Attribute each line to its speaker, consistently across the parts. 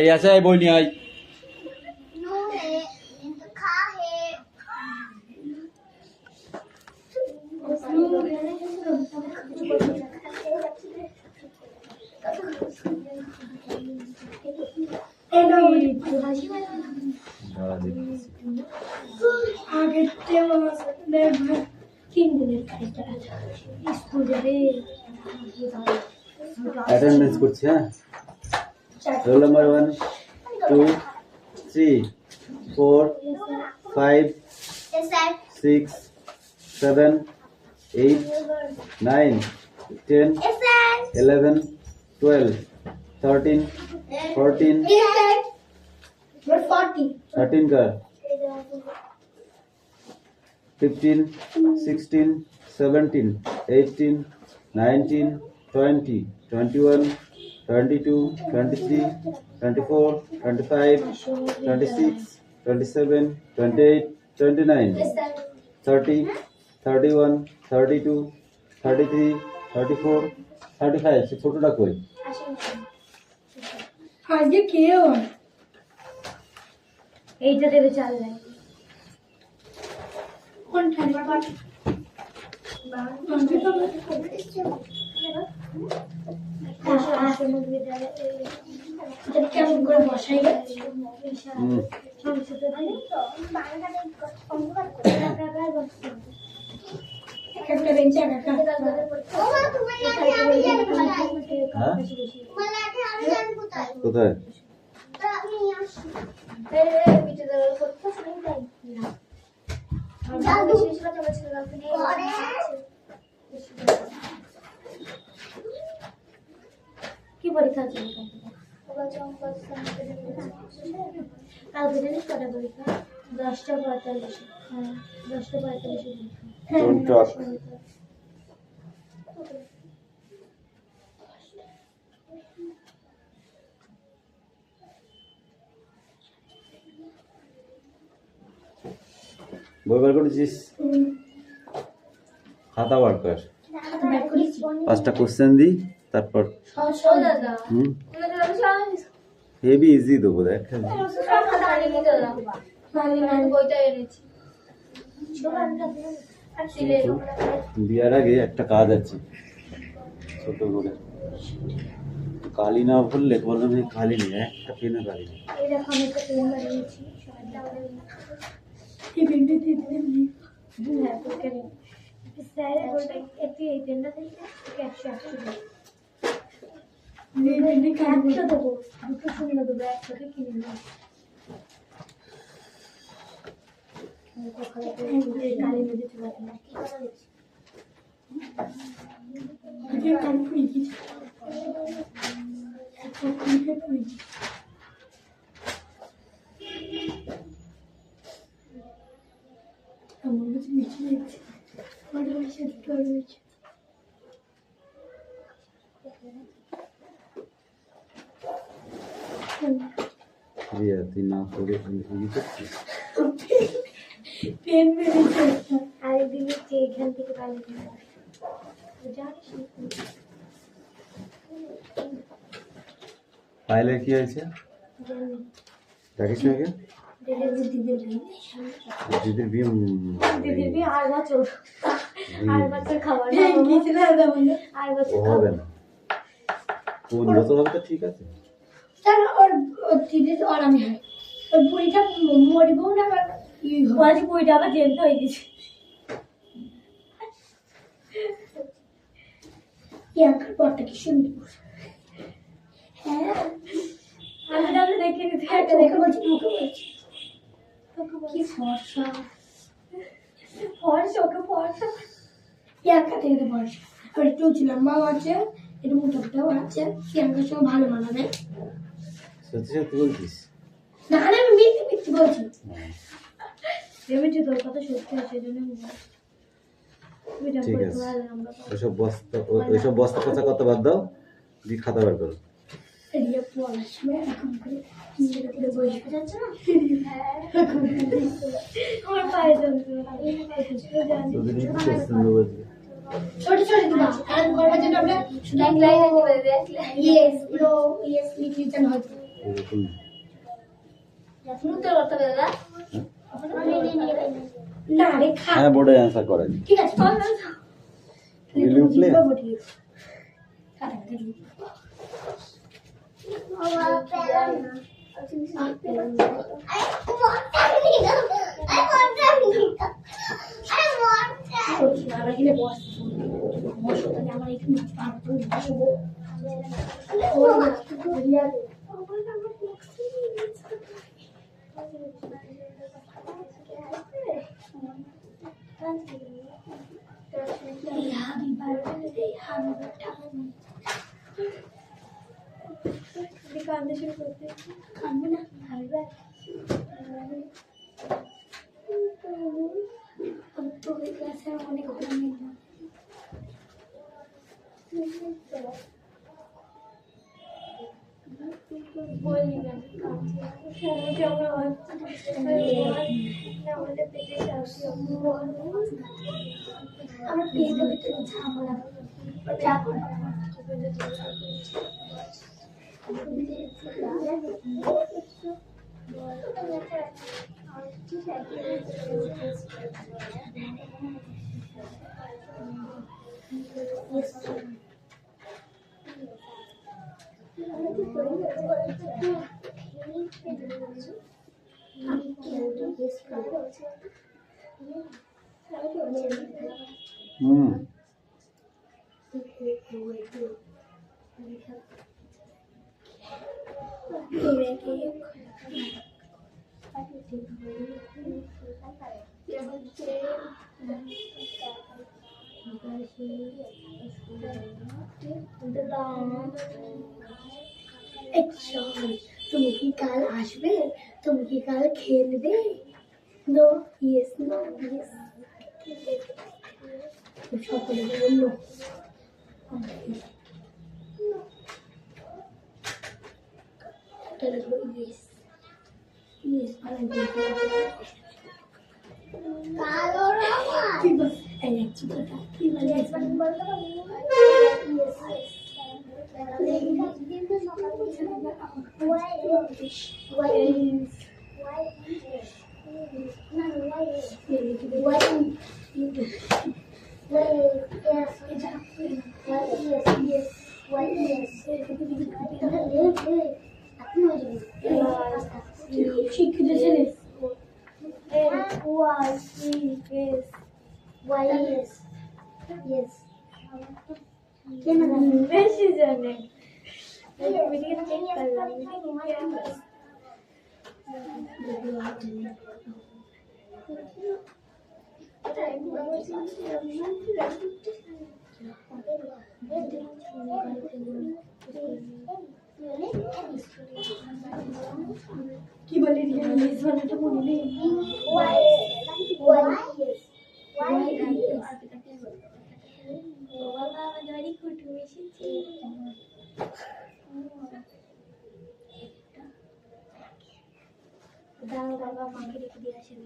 Speaker 1: এই আছে এই বই নিয়ে আয় অ্যাটেন্ডেন্স করছি হ্যাঁ রোল নাম্বার 1 2 3 4 5 6 7 8 9 10 11 12 13 14 13 का 15 16 17 18 19 20 21 22 23 24 25 26 27 28 29 30 31 32 33 34 35 সে ছোটটা কই
Speaker 2: আজকে কে হয় এইটা দেবে চাল নাই কোন ঠান্ডা পাট বাংলা তো কেমন করে বসাই একটা বেঞ্চে একটা
Speaker 1: কোথায়
Speaker 2: কি পরীক্ষা আছে কালকে জানিস কটা পরীক্ষা 10:45 হ্যাঁ 10:45
Speaker 1: বই বার করেছিস খাতা বার কর 5টা কোশ্চেন দি তারপর হেভি ইজি দেবো দেখ বিয়ার আগে একটা কাজ আছে ছোট করে কালি না বললে বললাম কালি নেই একটা পেনে কালি নেই তুই না করে করছিস
Speaker 2: পেন বেরিয়েছে আরেকদিন এখান থেকে পালিয়ে
Speaker 1: ফাইলের কি হয়েছে দেখিস নাকি দিদির বিয়ে
Speaker 2: 8 বছর খাবার
Speaker 1: হবে না 5 বছর হবে তো ঠিক আছে
Speaker 2: ওর দিদি আর আমি হয় ওই বুড়িটা মরিবো না বলছি বুড়িটা আবার জেলতে হয়ে গেছে ইয়াকার পরটা কি সুন্দর হ্যাঁ আমি তাহলে দেখে নিতে একটা দেখে বলছি মুখে বলছি কি ফর্সা ওকে ফর্সা ইয়াকা থেকে ফর্সা আর একটু লম্বাও আছে একটু মোটাটাও আছে ইয়াকার সঙ্গে ভালো মানাবে
Speaker 1: সত্যি সত্যি বলছিস
Speaker 2: না না আমি মিথ্যে বলছি ভেবেছি তোর কথা সত্যি আছে সেজন্য
Speaker 1: ঠিক আছে ওইসব বস্তা কথা কথা বাদ দাও দি খাতা বার করো
Speaker 2: রিয়া পড়াশোনা এখন করে নিজের উপরে বসে যাচ্ছে না আমার পায়ে যন্ত্রণা ছোট ছোট দিবা কারণ করবার জন্য আমরা শুধু এক লাইন ইয়েস ব্রো ইয়েস লিখে যেন হয়
Speaker 1: এরকম
Speaker 2: না রে খা
Speaker 1: হ্যাঁ বোর্ডে অ্যান্সার করেন
Speaker 2: ঠিক আছে চল না
Speaker 1: রিলি উঠলে
Speaker 2: কান্দে শুরু করতে কান্দবে না হালকা তো হয়ে গেছে অনেক ঘুম নিলাম বলি না আমাদের পেটে আমার পেটের ভিতরে ঝামেলা যা করে তুমি কি কাল আসবে তুমি কি কাল খেলবে নো ইয়েস নো ইয়েস সকলে বলল ইয়েস ইয়েস কি বল কি বলে শিক্ষিত ছেলে বেশি জানে কি বলি তো বললি দাঁড়া বাবা মাকে রেখে দিয়ে আসেন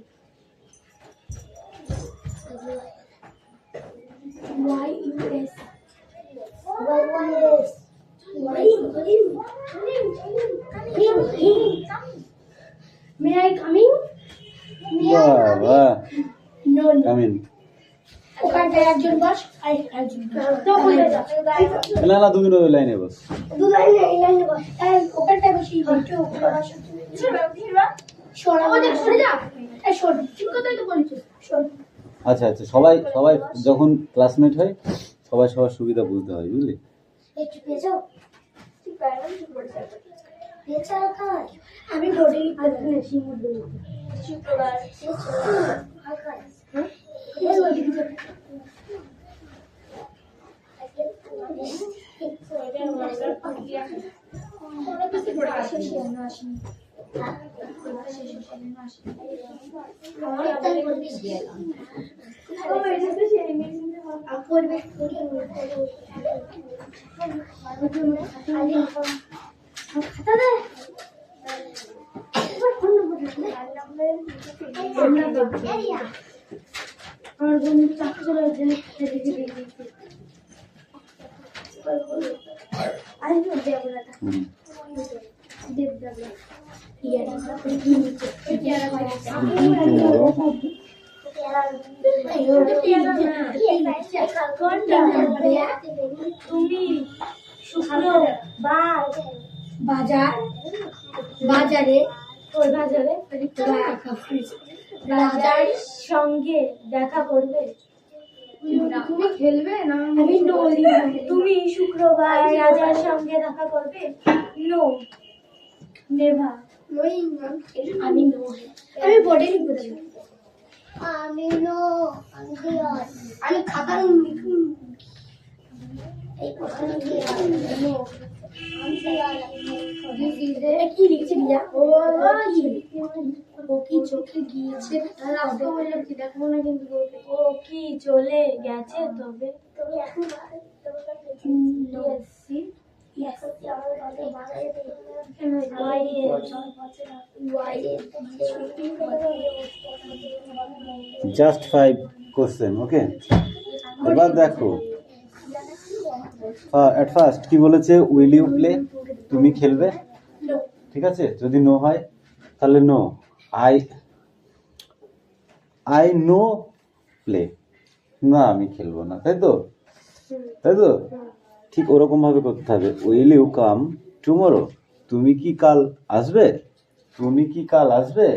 Speaker 2: YUS May I come in?
Speaker 1: বাবা
Speaker 2: No, no.
Speaker 1: কামিন
Speaker 2: ওখানটায় একজন বস আর একজন তো বলে যা
Speaker 1: না না তুমি ওই লাইনে বস
Speaker 2: দু লাইনে এই লাইনে বস এই ওখানটায় বসি একটু ওখানে বস সরে যা এই সর ঠিক কথাই তো বলছিস সর
Speaker 1: আচ্ছা আচ্ছা সবাই সবাই যখন ক্লাসমেট হয় সবাই সবার সুবিধা বুঝতে হয় বুঝলি
Speaker 2: একটু পেছো পেছো কাজ আমি বডি লিখতে নেছি মধ্যে শুক্রবার এই ওই দিকে আমার বন্ধু চাকরি চলে আসবে দেবদাগা ইয়ারা তারপরে কি নিচে ইয়ারা তুমি বাজারে রাজার সঙ্গে দেখা করবে। তুমি খেলবে না? আমি নো। তুমি শুক্রবার রাজার সঙ্গে দেখা করবে? No, never. আমি নো। আমি বোর্ডে লিখবো। আমি নো। আমি খাতার লিখুন। এই কোশ্চেন নো। কি লিখছে দিয়া? ও কি চোখে গিয়েছে? দেখবো না কিন্তু ও কি চলে গেছে তবে তুমি এখন
Speaker 1: জাস্ট 5 কোশ্চেন, ওকে। এবার দেখো, এট ফার্স্ট কি বলেছে? Will you play? তুমি খেলবে, ঠিক আছে। যদি নো হয় তাহলে নো। আই নো প্লে, না আমি খেলবো না, তাই তো? ঠিক ওরকম ভাবে করতে হবে। Will you come tomorrow? তুমি কি কাল আসবে?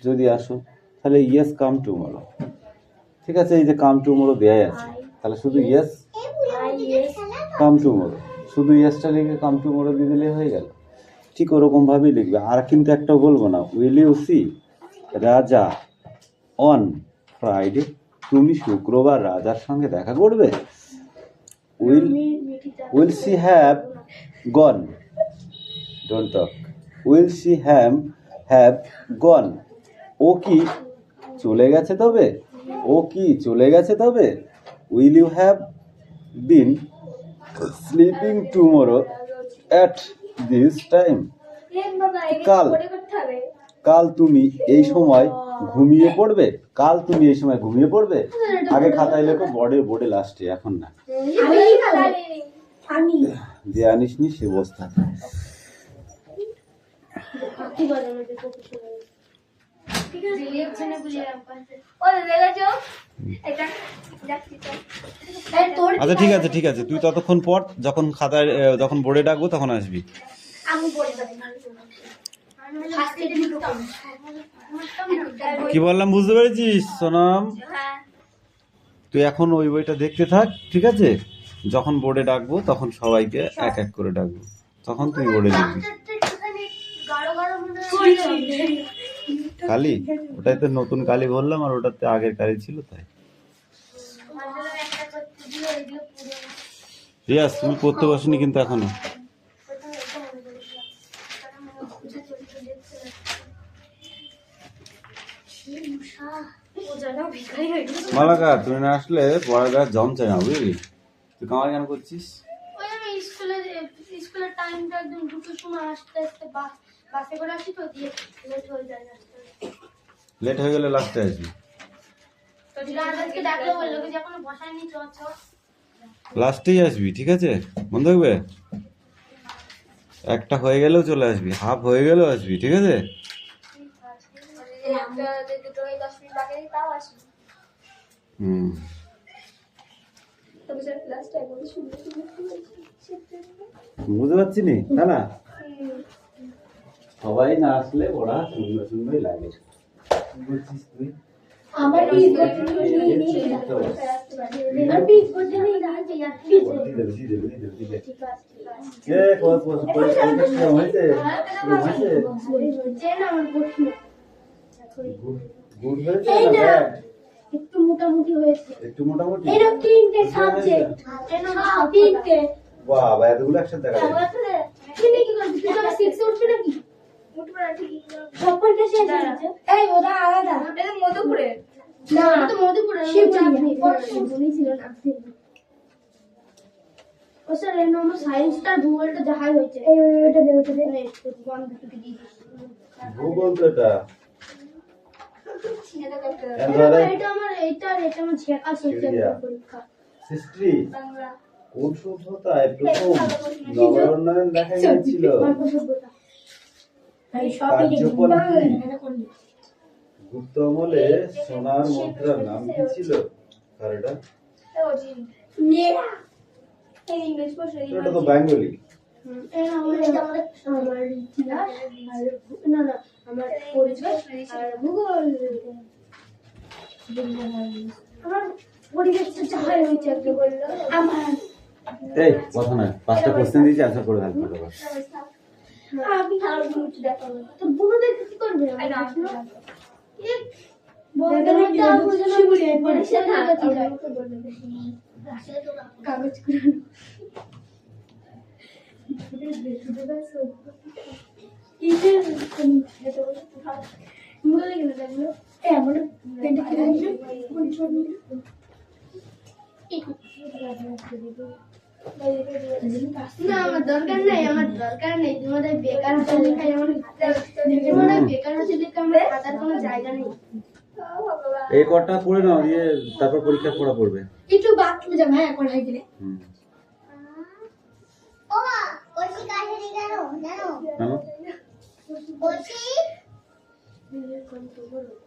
Speaker 1: যদি আসো তাহলে ইয়েস কাম টুমরো, ঠিক আছে। এই যে কাম টুমরো দেয়াই আছে, তাহলে শুধু ইয়েস কাম টুমরো, শুধু ইয়েসটা লিখে কাম টুমরো দিয়ে দিলে হয়ে গেল। ঠিক ওরকম ভাবেই লিখবে। আর কিন্তু একটা বলবো না, will you see Raja on Friday? তুমি শুক্রবার রাজার সঙ্গে দেখা করবে? Will she have gone? Don't talk. Will she have gone? ও কি চলে গেছে তবে? Will you have been sleeping tomorrow at this time? কাল তুমি এই সময় ঘুমিয়ে পড়বে? আগে খাতায় লেখো, বোর্ডে লাস্টে, এখন না। যে আনিসনি সে বস্তা। আচ্ছা ঠিক আছে, তুই ততক্ষণ পর, যখন খাতায় যখন বোর্ডে ডাকবো তখন আসবি। কি বললাম বুঝতে পেরেছিস সোনাম? তুই এখন ওই বইটা দেখতে থাক, ঠিক আছে। যখন বোর্ডে ডাকবো তখন সবাইকে এক এক করে ডাকবো, তখন তুই বোর্ডে লিখবি। কালি, ওটাই তো নতুন কালি বললাম, আর ওটাতে আগের কালি ছিল, তাই। রিয়াজ, তুমি পড়তে বসনি কিন্তু এখনো। মালাকা, তুমি না আসলে পড়ার কাজ জমছে না, বুঝলি? তুই কামাই কেন করছিস?
Speaker 2: স্কুলের টাইমটা একদম দুটোর সময় আসতে বাসে করে আসি তো, দিয়ে
Speaker 1: লেট হয়ে গেলে লাস্টে আসবি। লাস্টেই আসবি, ঠিক আছে? মনে থাকবে, একটা হয়ে গেলেও চলে আসবি, হাফ হয়ে গেলেও আসবি, ঠিক আছে? বুঝতে পারছি নি, না সবাই না আসলে ওরা সুন্দর লাগে। বলছিস তুই আমার একটু মোটামুটি হয়েছে, এরকম 3টে সাবজেক্ট, বাবা এতগুলো একসাথে দেখা যায়। তুমি কি করছিস? তুই আমার 6 উঠবে নাকি? উঠবে না, ঠিক সবকটা শেষ হয়েছে। এই ওটা আলাদা, এটা মধুপুরে না, এটা তো মধুপুরে শিবপুরি ছিল না। ও স্যার, এই নম্বর সায়েন্সটা ভূগোলটা যাহাই হয়েছে, এই ওটা দে, ওটা দে, একটু বন্ধ দুটো দিয়ে ভূগোল তো এটা এটা আমার ঝেকা পরীক্ষা। হিস্ট্রি বাংলা কোন সভ্যতায় প্রথম নগর উন্নয়ন দেখা গিয়েছিল? কার্যফল কি? গুপ্ত আমলে সোনার মুদ্রার নাম কি ছিল? আর এটা এটা তো বেঙ্গলি। এই কথা নয়, 5টা কোশ্চেন দিয়েছি, অ্যান্সার করে ফেলতে হবে।
Speaker 2: না আমার দরকার নেই তোমাদের বেকার হতে লেখাই আমার বেকার হতে লেখা আমার খাতার কোনো জায়গা নেই।
Speaker 1: এই কটা পড়ে নাও, দিয়ে তারপর পরীক্ষা পড়া পড়বে।
Speaker 2: একটু বাথরুমে যাবো, হ্যাঁ এখন হাই দিলে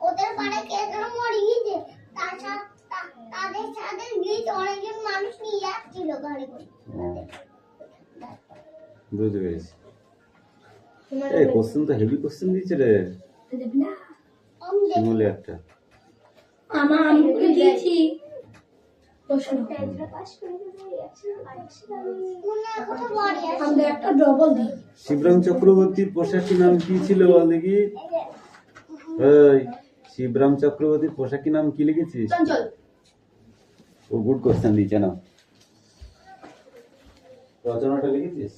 Speaker 3: ওদের পাড়ে কে যেন মরে গিয়েছে, তাদের সাথে গিয়েছে, অনেকজন মানুষ নিয়ে যাচ্ছিল গাড়ি করে।
Speaker 1: বুঝতে পেরেছি। এই কোশ্চেন তো হেভি কোশ্চেন দিয়েছে রে শিমুলে একটা।
Speaker 2: আমাকে দিয়েছি আমরা একটা ডবল দিই।
Speaker 1: শিবরাম চক্রবর্তীর পোশাকি নাম কি ছিল বল দেখি? এই শিবরাম চক্রবর্তীর পোশাকি নাম কি লিখেছিস?
Speaker 2: চঞ্চল।
Speaker 1: ও গুড কোশ্চেন দিয়েছে না। রচনাটা লিখেছিস?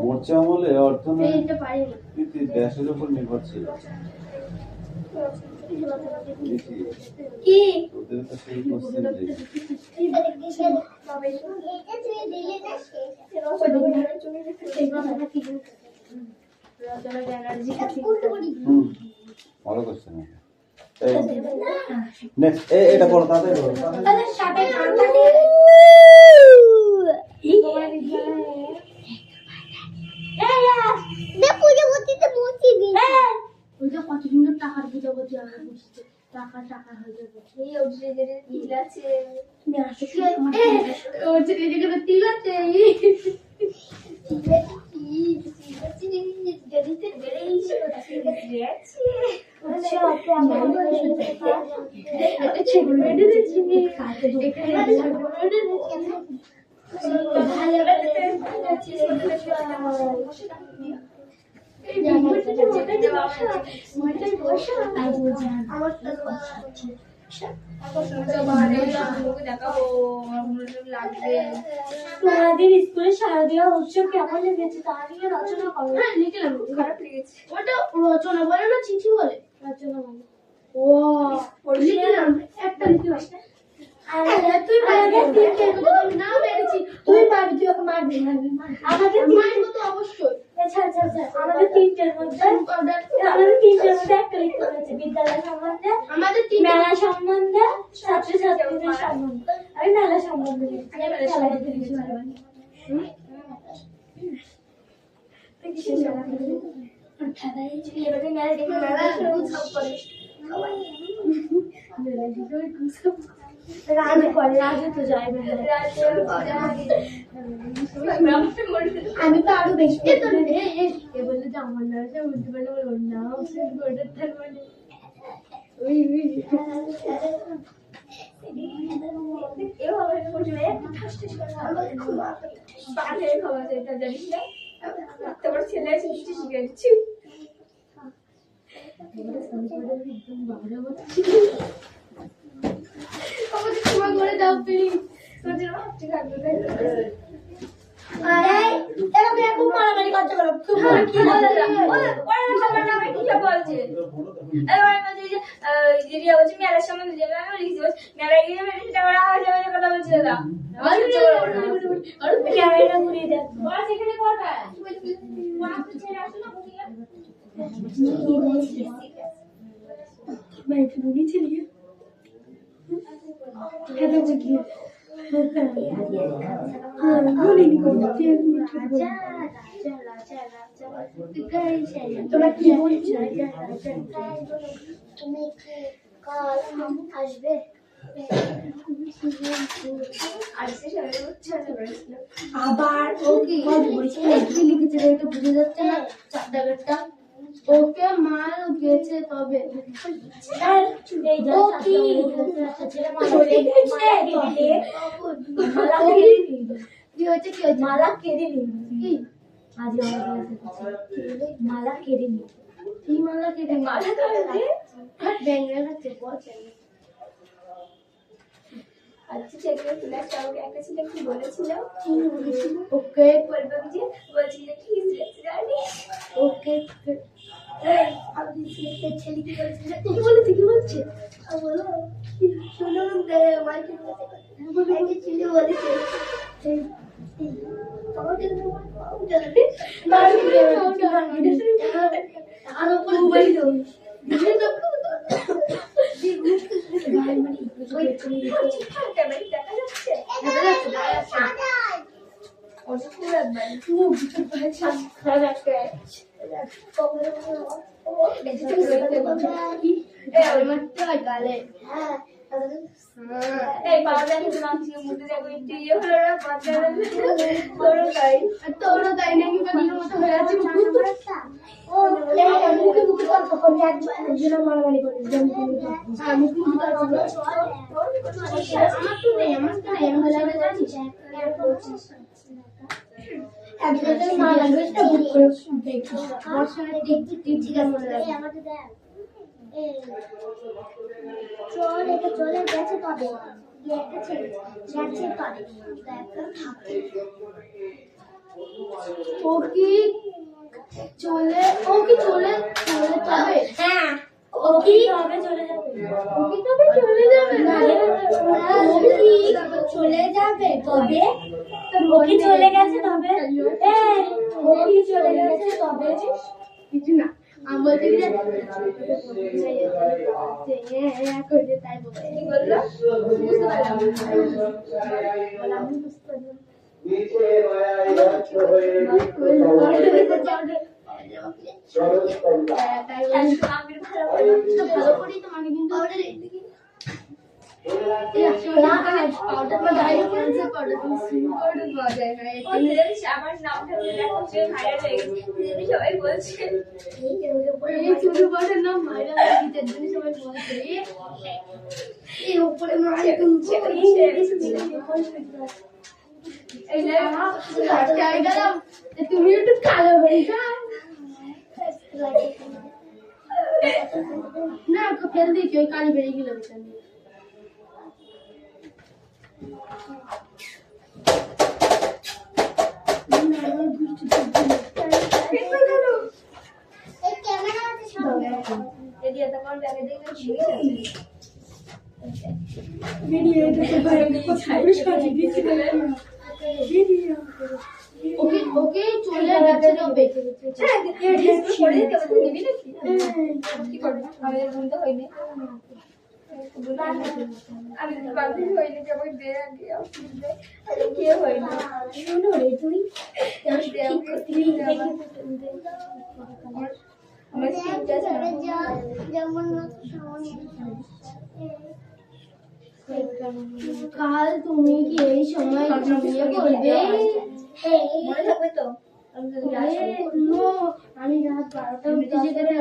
Speaker 1: মৌর্য আমলে অর্থনীতি দেশের উপর নির্ভরশীল।
Speaker 2: কি
Speaker 1: ওদের তো সেই কোশ্চেন দিয়েছে। ভালো কোশ্চেন। নেক্সট এটা পড়ো, তাড়াতাড়ি পড়ো।
Speaker 2: কত সুন্দর টাকার পূজাপতি টাকা হয়ে যাবে। তিল আছে তোমাদের স্কুলে শারদীয় উৎসব কেমন লেগেছে তা নিয়ে রচনা করো। লিখলাম, খারাপ লেগেছে। ওটা রচনা বলে না চিঠি বলে? রচনা বলে। ও লিখলাম, একটা লিখে আসতে। তুই পারবি, না মেরেছি তুই পারবি, তুই ওকে মারবি। আমাদের মারবো তো অবশ্যই। আচ্ছা আমাদের তিনটের মধ্যে একটা লিখতে হয়েছে। বিদ্যালয় সম্বন্ধে, আমাদের মেলা সম্বন্ধে, ছাত্রছাত্রীদের সম্বন্ধে। আমি মেলা সম্বন্ধে লিখছি। আমি তো আরো বেশি বললে যে আমার নাম বুঝতে পারলে ওর নাম ছেলে শিখে দিচ্ছি। আমাকে ক্ষমা করে দাও প্লিজ। এরকম মারামারি করতে পারো তোমার কি বলছে? দিদিরা বলছে মেলার সম্বন্ধে যাবে, আমি লিখছি মেলায় গিয়ে কথা বলছি। দাদা ক্যামেরা ঘুরিয়ে দেখ সেখানে কটায় তোমরা কি বলছো?
Speaker 3: তুমি কি কাল আসবে?
Speaker 2: আবার ও কি লিখেছে এটা বুঝে যাচ্ছে না চারটা ওকে মাল গেছে তবে ও কি কি হয়েছে কি হয়েছে মালা কেড়ে নিল কি আজ মালা কেড়ে নিল কি মালা কেড়ে মালা কাটে ব্যাঙ্গেল হচ্ছে বলছে
Speaker 4: আচ্ছা সেগুলো তুলে আমাকে একটা ছেলে কি বলেছিল
Speaker 2: ওকে
Speaker 4: বলবাম যে বলছিল কি জানি
Speaker 2: ওকে
Speaker 4: আমি ছেলে কি বলেছিল
Speaker 2: কি বলছে
Speaker 4: বলো শুনো আমার কি বলেছে ছেলে বলেছে
Speaker 2: আরো মোবাইল
Speaker 4: দেখা যাচ্ছে
Speaker 2: গালে
Speaker 4: এই পাওয়া যায় কিন্তু মাংসের মধ্যে দেখো একটু ইয়ে হলো না তোরও তাই
Speaker 2: তোরও তাই নাকি কালির মতো হয়ে আছে মারামারি করে আমি আমার তো নেই আমার জানিস একজনের মা লাগবে সেটা বুক করে দেখি
Speaker 3: ঠিক আছে আমাদের দেখ চল এটা চলে গেছে তবে একটা ছেলে যাচ্ছে তবে দেখা থাকে
Speaker 2: ও কি চলে তবে
Speaker 3: হ্যাঁ
Speaker 2: ও কি তবে চলে যাবে ও কি তবে চলে যাবে না ও কি চলে যাবে তবে ও কি চলে গেছে তবে ও কি চলে গেছে তবে কিছু না আমি বলছি যে তাই বলতে
Speaker 4: কি বললো বুঝতে পারলাম
Speaker 2: ভালো করেই তোমাকে কিন্তু
Speaker 4: আমার নামটা ভাইরাল হয়ে গেছে সবাই বলছে
Speaker 2: তুমি একটু কালো হয়ে না ফেল দিয়েছি ওই কালি বেরিয়ে গেল
Speaker 3: এই ক্যামেরা আছে সামনে
Speaker 4: এদিকে তোমার ব্যাগে দেখে
Speaker 2: ওকে চলে গেছে তবে
Speaker 4: কি করবে আমাদের বন্ধু হয়নি আমি তো বান্ধবী হইনি যেমন দেয়া গিয়ে কে হয়নি
Speaker 2: শোনো রে তুই
Speaker 4: আমার সিনটা
Speaker 3: যেমন সামনে
Speaker 2: কাল তুমি কি এই সময় বিয়ে করবে
Speaker 4: মনে থাকবে তো
Speaker 2: আমি রাত 12টা অবধি জেগে থাকি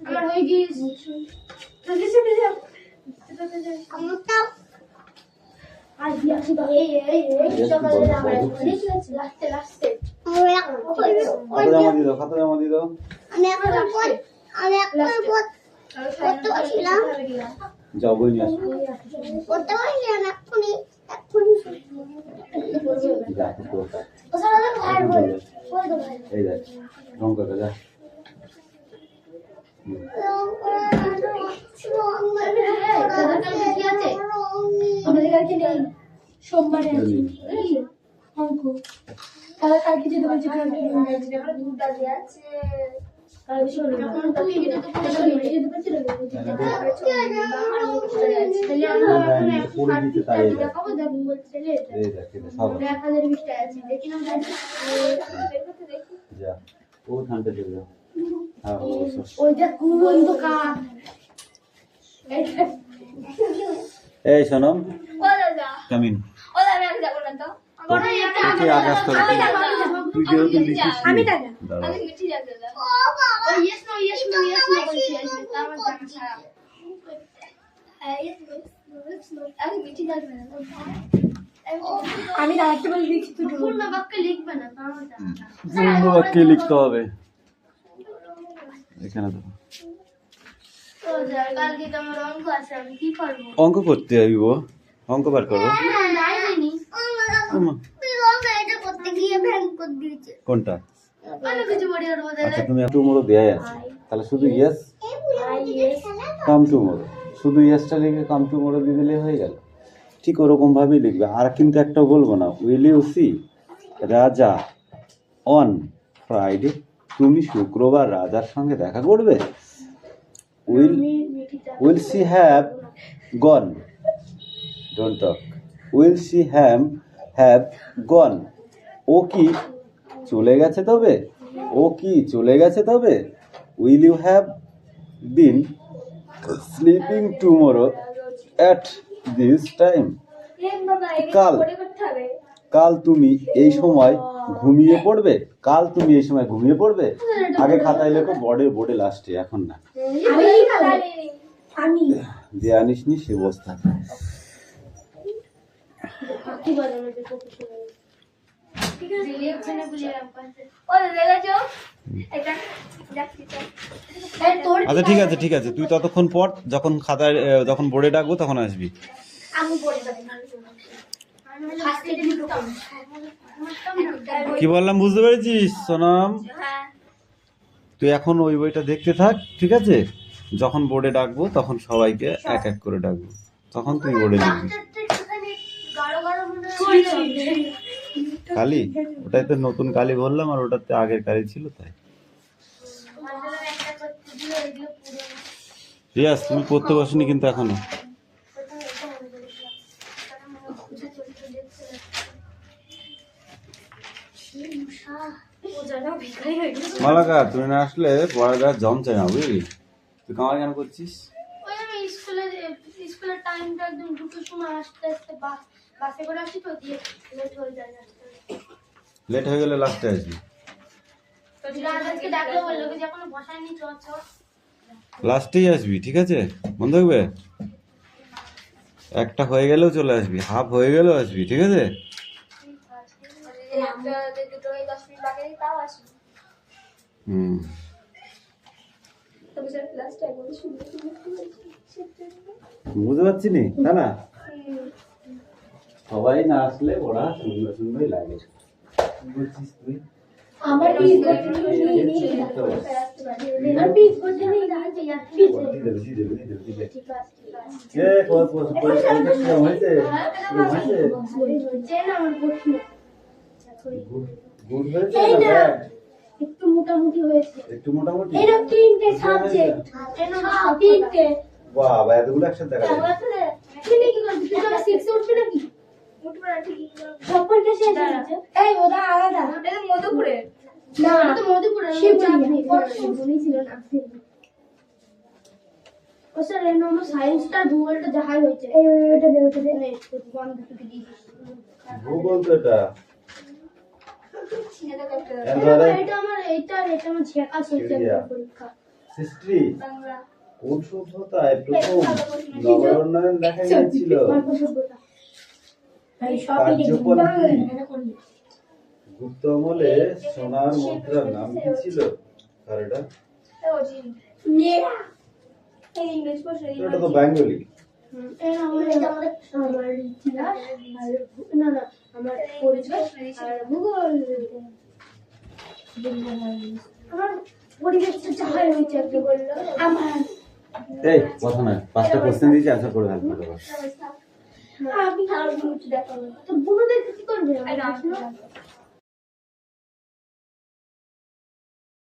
Speaker 2: আমার হয়ে গিয়েছে আজ আসি তো এই সকালে আমার লাস্টে
Speaker 1: খাতা জমা দিয়ে দাও
Speaker 3: আমি এখন করতে পারছিলাম
Speaker 1: যাও বই নিয়ে আসো
Speaker 3: করতে পারছিলাম এক্ষুনি
Speaker 1: যা পুরো কাজ।
Speaker 3: ও সারা ভাই বল
Speaker 1: এই দেখ রং করে যা
Speaker 2: আমাদের কাছে নেই সোমবারে আছে অঙ্ক কালকে যেতে বলছে
Speaker 4: দুটা আছে
Speaker 2: যখন তুই এটা তো
Speaker 1: পড়ে দিতে তাই
Speaker 2: দেখাবো দেখ বলছে
Speaker 1: এই দেখ এটা সব
Speaker 2: 1020 টাকা আছে দেখি না
Speaker 1: যা ও ধানটা চলে যাও হ্যাঁ
Speaker 2: ওই যে কুমন্ত কাক
Speaker 1: এই সোনম
Speaker 4: ও দাদা
Speaker 1: কামিন
Speaker 4: ও দাদা আমি যাবো না তো
Speaker 1: তোকে আকাশ করে তুই যেহেতু লিখিস
Speaker 2: আমি দাদা
Speaker 1: দাঁড়া
Speaker 4: আমি মিঠি যাবো দাদা
Speaker 2: ওই ইয়েস নো বলছি আমার জানা ছাড়া
Speaker 4: আমি মিঠি যাবো না
Speaker 2: আমি দাঁড়াতে বলে দিচ্ছি তুই পূর্ণ বাক্যে লিখবে না আমার জানা
Speaker 1: পূর্ণ বাক্যে লিখতে হবে এখানে তো
Speaker 2: তো কালকে তো আমার অঙ্ক আছে আমি কি করবো
Speaker 1: অঙ্ক করতে হইব অঙ্ক বার করো
Speaker 2: নাই হয়নি
Speaker 3: এটা করতে গিয়ে ভ্যাং করে দিয়েছে
Speaker 1: কোনটা
Speaker 2: অনেক কিছু বড়ি ওর মধ্যে
Speaker 1: আচ্ছা তুমি টুমোরো দেয়াই আছে তাহলে শুধু ইয়েস কাম টুমোরো শুধু ইয়েসটা লিখে কাম টুমোরো দিয়ে দিলে হয়ে গেল ঠিক ওরকম ভাবেই লিখবে আর কিন্তু একটা বলবো না will you see Raja on Friday তুমি শুক্রবার রাজার সঙ্গে দেখা করবে will she have gone don't talk will she have gone ও কি চলে গেছে তবে ও কি চলে গেছে তবে will you have been sleeping tomorrow at this time কাল কাল তুমি এই সময় ঘুমিয়ে পড়বে কাল তুমি এই সময় ঘুমিয়ে পড়বে আগে খাতায় লেখো বোর্ডে লাস্টে এখন না
Speaker 2: আমি
Speaker 1: যে আনিস নি সে বস্তা
Speaker 2: কি বলে আমাকে ঠিক আছে লিখছনে বুঝে
Speaker 4: ও দাদা যাও এটা যাচ্ছি তো
Speaker 2: এই তোর
Speaker 1: আচ্ছা ঠিক আছে তুই ততক্ষণ পড় যখন খাতায় যখন বোর্ডে ডাকবো তখন আসবি
Speaker 2: আমি পড়ে যাবো ফার্স্ট এড লিখতাম
Speaker 1: কি বললাম বুঝতে পেরেছিস সোনাম
Speaker 4: হ্যাঁ
Speaker 1: তুই এখন ওই বইটা দেখতে থাক ঠিক আছে যখন বোর্ডে ডাকবো তখন সবাইকে এক এক করে ডাকবো তখন তুই বোর্ডে লিখবি
Speaker 2: গাঢ় গাঢ় মনে হচ্ছে
Speaker 1: কালি ওটাই তো নতুন কালি বললাম আর ওটাতে আগের কালি ছিল তাই
Speaker 2: একটা করতে দিলে এগুলো পুরো
Speaker 1: রিয়াজ তুমি পড়তে বসনি কিন্তু এখনো মালাকা তুমি না আসলে পড়া দেওয়ার জম চাই না বুঝলি তুই কামাই কেন করছিস
Speaker 2: ওই আমি স্কুলের টাইমটা একদম দুটোর সময় আসতে আসতে বাসে করে আসি তো দিয়ে লেট হয়ে যায়
Speaker 1: লেট হয়ে গেলে লাস্টে আসবি
Speaker 2: তো আজকে ডাকলে বললো যে এখনো বসায়নি চ
Speaker 1: লাস্টেই আসবি ঠিক আছে মনে থাকবে একটা হয়ে গেলেও চলে আসবি হাফ হয়ে গেলেও আসবি ঠিক আছে
Speaker 4: একটা দুটো 10 মিনিট বাকি তাও আসি
Speaker 1: হুম
Speaker 4: তবে স্যার ক্লাসটা একদম সুন্দর
Speaker 1: বুঝতে পারছি নি না না সবাই না আসলে ওরা সুন্দর সুন্দরই লাগে বলছিস তুই
Speaker 2: আমার পিস করতে নিয়ে আমার পিস করতে নিয়ে যাচ্ছে यार পিস ঠিক আছে
Speaker 1: এ পড়া হয়েছে
Speaker 2: যে না আমার প্রশ্ন
Speaker 1: গুড হয়েছে
Speaker 2: এই
Speaker 1: না
Speaker 2: না
Speaker 1: ব্যাড
Speaker 2: একটু মোটামুটি হয়েছে
Speaker 1: একটু মোটামুটি
Speaker 2: এরা তিনটে সাবজেক্ট তিনটে
Speaker 1: বাবা এতগুলো একসাথে দেখা যায়
Speaker 2: তুমি কি করছিস তুই আমার 6 উঠবে নাকি
Speaker 4: উঠবে না ঠিক
Speaker 2: সবকটা শেষ আছে এই ওটা আলাদা
Speaker 4: এটা মধুপুরে
Speaker 2: না এটা তো মধুপুরে শিবপুরি ছিল না ও স্যার এই নম্বর সায়েন্সটা ভূগোলটা যাহাই হয়েছে এই ওটা দে বন্ধ থেকে দিই
Speaker 1: ভূগোল তো এটা
Speaker 4: এটা করতে হবে
Speaker 2: এটা আমার ঝেকা চলছে পরীক্ষা
Speaker 1: হিস্ট্রি
Speaker 4: বাংলা
Speaker 1: কোন সভ্যতায় প্রথম নগর উন্নয়ন দেখা গিয়েছিল
Speaker 2: গল্প সভ্যতা এই সবই দেখি
Speaker 1: কার্যকর কি?
Speaker 2: এটা কোন
Speaker 1: গুপ্ত আমলে সোনার মুদ্রার নাম কি ছিল আর এটা
Speaker 4: ওজি
Speaker 2: নে
Speaker 4: এই ইংলিশ পড়ছে
Speaker 1: এটা তো বেঙ্গলি
Speaker 2: আমার ইতিহাস না আমার পরিবেশ আর ভূগোল আমার পরিবেশটা যাহাই হয়েছে একটু বললো আমার
Speaker 1: এই কথা না পাঁচটা কোশ্চেন দিয়েছি অ্যানসার করে ফেলতে হবে
Speaker 2: আমি আর বুঝতে দেখাবো তো বুড়োদের কি করবে
Speaker 4: আই